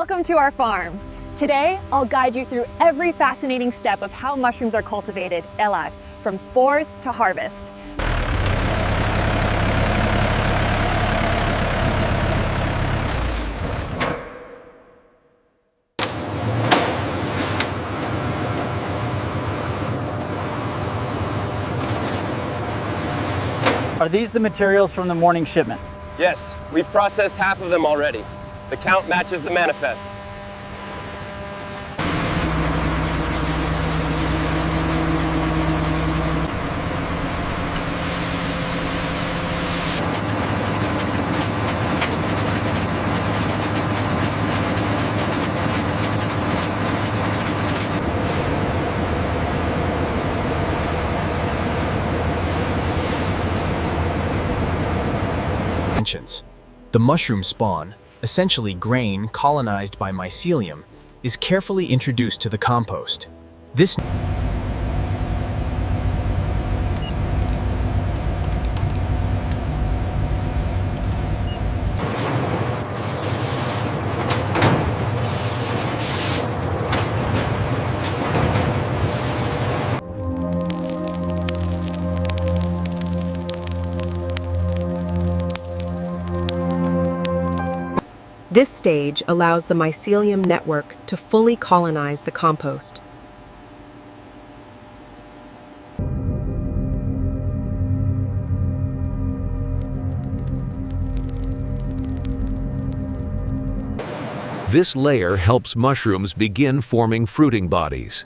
Welcome to our farm. Today, I'll guide you through every fascinating step of how mushrooms are cultivated, Elad, from spores to harvest. Are these the materials from the morning shipment? Yes, we've processed half of them already. The count matches the manifest. The mushroom spawn, essentially grain colonized by mycelium, is carefully introduced to the compost. This stage allows the mycelium network to fully colonize the compost. This layer helps mushrooms begin forming fruiting bodies.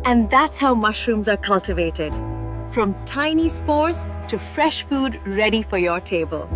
And that's how mushrooms are cultivated, from tiny spores to fresh food ready for your table.